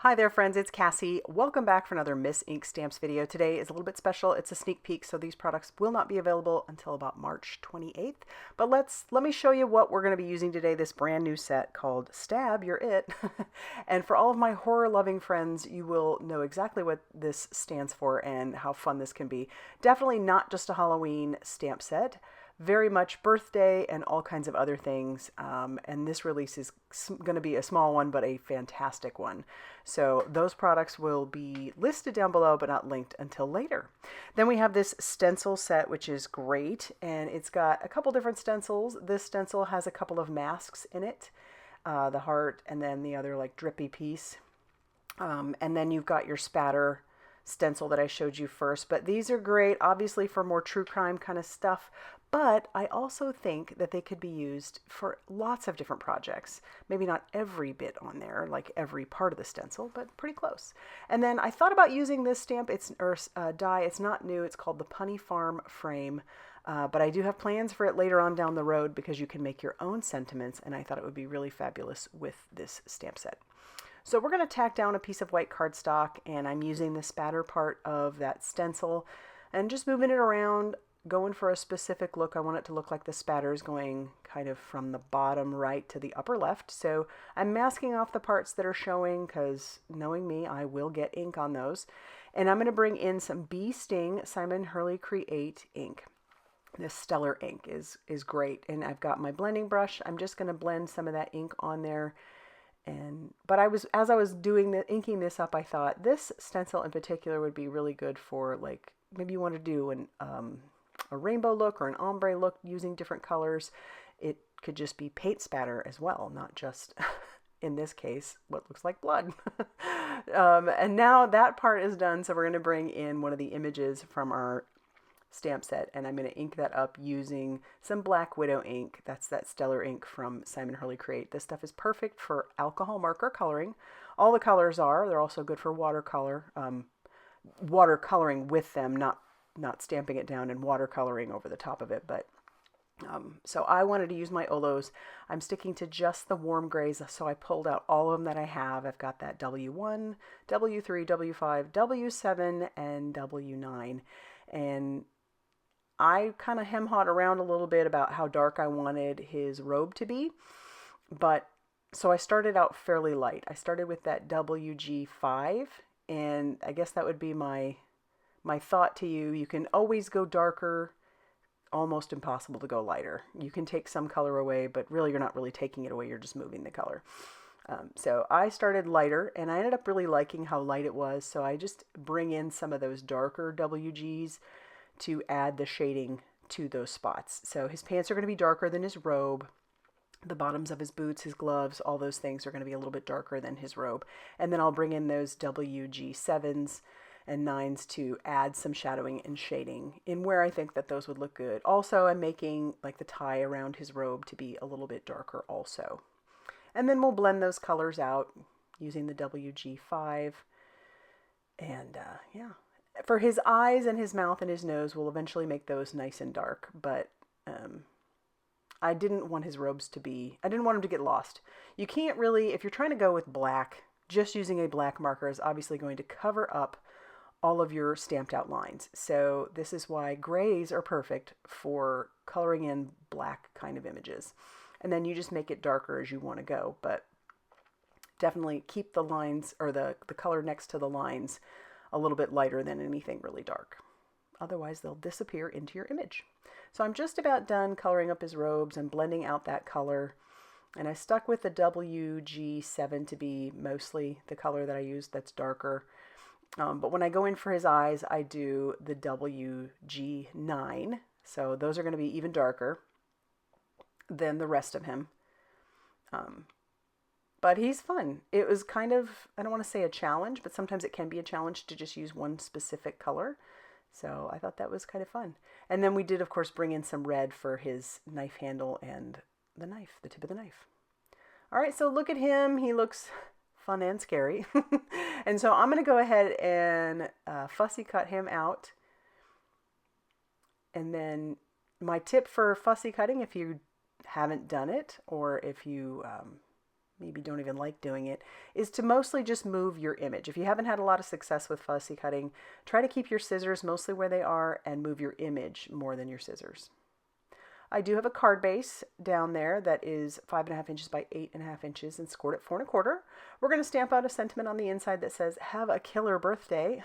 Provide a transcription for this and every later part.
Hi there friends, it's Cassie. Welcome back for another Miss Ink Stamps video. Today is a little bit special. It's a sneak peek, so these products will not be available until about March 28th. But let me show you what we're going to be using today, this brand new set called Stab, You're It. And for all of my horror loving friends, you will know exactly what this stands for and how fun this can be. Definitely not just a Halloween stamp set. Very much birthday and all kinds of other things. And this release is going to be a small one, but a fantastic one. So those products will be listed down below, but not linked until later. Then we have this stencil set, which is great. And it's got a couple different stencils. This stencil has a couple of masks in it, the heart and then the other like drippy piece. And then you've got your spatter stencil that I showed you first. But these are great, obviously, for more true crime kind of stuff. But I also think that they could be used for lots of different projects. Maybe not every bit on there, like every part of the stencil, but pretty close. And then I thought about using this stamp, die. It's not new. It's called the Punny Farm Frame. But I do have plans for it later on down the road because you can make your own sentiments, and I thought it would be really fabulous with this stamp set. So we're going to tack down a piece of white cardstock, and I'm using the spatter part of that stencil and just moving it around, going for a specific look. I want it to look like the spatter is going kind of from the bottom right to the upper left. So I'm masking off the parts that are showing because knowing me, I will get ink on those. And I'm going to bring in some Bee Sting Simon Hurley Create ink. This stellar ink is great. And I've got my blending brush. I'm just going to blend some of that ink on there. But as I was inking this up, I thought this stencil in particular would be really good for, like, maybe you want to do a rainbow look or an ombre look using different colors. It could just be paint spatter as well, not just, in this case, what looks like blood. And now that part is done, so we're going to bring in one of the images from our stamp set, and I'm going to ink that up using some Black Widow ink. That's that stellar ink from Simon Hurley Create. This stuff is perfect for alcohol marker coloring. All the colors are. They're also good for watercolor, watercoloring with them, not stamping it down and watercoloring over the top of it. But so I wanted to use my Olos. I'm sticking to just the warm grays, so I pulled out all of them that I have. I've got that W1, W3, W5, W7, and W9. And I kind of hem-hawed around a little bit about how dark I wanted his robe to be. But so I started out fairly light. I started with that WG5, and I guess that would be my thought to you. You can always go darker, almost impossible to go lighter. You can take some color away, but really you're not really taking it away, you're just moving the color. So I started lighter, and I ended up really liking how light it was, so I just bring in some of those darker WGs to add the shading to those spots. So his pants are going to be darker than his robe. The bottoms of his boots, his gloves, all those things are going to be a little bit darker than his robe. And then I'll bring in those WG7s and 9s to add some shadowing and shading in where I think that those would look good. Also, I'm making like the tie around his robe to be a little bit darker also. And then we'll blend those colors out using the WG5. And yeah, for his eyes and his mouth and his nose, we'll eventually make those nice and dark. But I didn't want his robes to be, I didn't want him to get lost. You can't really, if you're trying to go with black, just using a black marker is obviously going to cover up all of your stamped out lines. So this is why grays are perfect for coloring in black kind of images. And then you just make it darker as you want to go. But definitely keep the lines, or the color next to the lines, a little bit lighter than anything really dark. Otherwise they'll disappear into your image. So I'm just about done coloring up his robes and blending out that color. And I stuck with the WG7 to be mostly the color that I used that's darker. But when I go in for his eyes, I do the WG9. So those are going to be even darker than the rest of him. But he's fun. It was kind of, I don't want to say a challenge, but sometimes it can be a challenge to just use one specific color. So I thought that was kind of fun. And then we did, of course, bring in some red for his knife handle and the knife, the tip of the knife. All right, so look at him. He looks fun and scary. And so I'm going to go ahead and fussy cut him out. And then my tip for fussy cutting, if you haven't done it, or if you maybe don't even like doing it, is to mostly just move your image. If you haven't had a lot of success with fussy cutting, try to keep your scissors mostly where they are and move your image more than your scissors. I do have a card base down there that is 5.5 inches by 8.5 inches and scored at 4.25. We're going to stamp out a sentiment on the inside that says, "Have a killer birthday."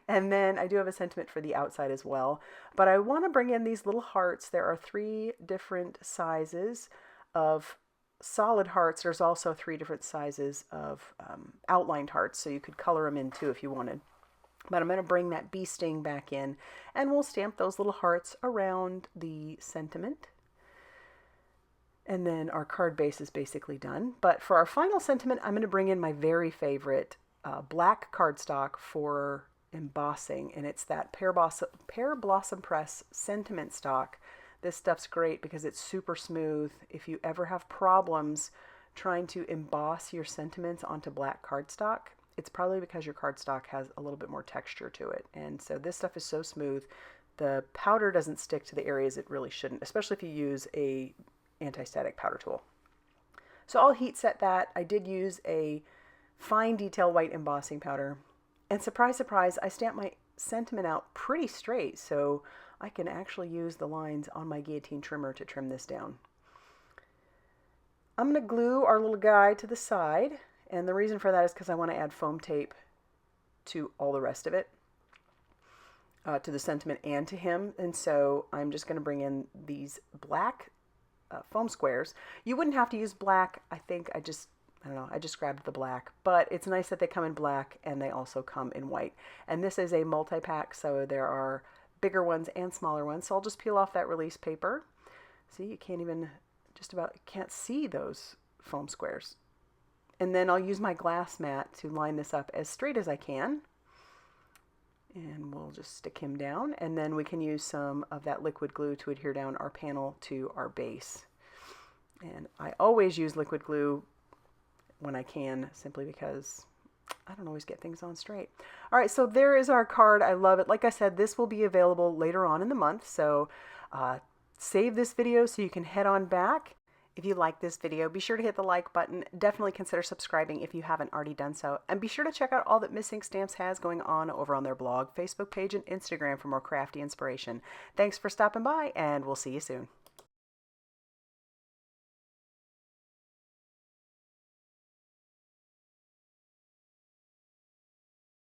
And then I do have a sentiment for the outside as well. But I want to bring in these little hearts. There are 3 different sizes of solid hearts. There's also 3 different sizes of outlined hearts, so you could color them in too if you wanted. But I'm going to bring that bee sting back in, and we'll stamp those little hearts around the sentiment. And then our card base is basically done. But for our final sentiment, I'm going to bring in my very favorite black cardstock for embossing, and it's that Pear Blossom Press sentiment stock. This stuff's great because it's super smooth. If you ever have problems trying to emboss your sentiments onto black cardstock, it's probably because your cardstock has a little bit more texture to it. And so this stuff is so smooth. The powder doesn't stick to the areas it really shouldn't, especially if you use a anti-static powder tool. So I'll heat set that. I did use a fine detail white embossing powder. And surprise, surprise, I stamped my sentiment out pretty straight, so I can actually use the lines on my guillotine trimmer to trim this down. I'm going to glue our little guy to the side, and the reason for that is because I want to add foam tape to all the rest of it, to the sentiment and to him. And so I'm just going to bring in these black foam squares. You wouldn't have to use black. I don't know, I just grabbed the black, but it's nice that they come in black and they also come in white. And this is a multi-pack, so there are bigger ones and smaller ones. So I'll just peel off that release paper. See, you can't see those foam squares. And then I'll use my glass mat to line this up as straight as I can. And we'll just stick him down, and then we can use some of that liquid glue to adhere down our panel to our base. And I always use liquid glue when I can, simply because I don't always get things on straight. All right, so there is our card. I love it. Like I said, this will be available later on in the month, so save this video so you can head on back. If you like this video, be sure to hit the like button. Definitely consider subscribing if you haven't already done so. And be sure to check out all that Miss Ink Stamps has going on over on their blog, Facebook page, and Instagram for more crafty inspiration. Thanks for stopping by, and we'll see you soon.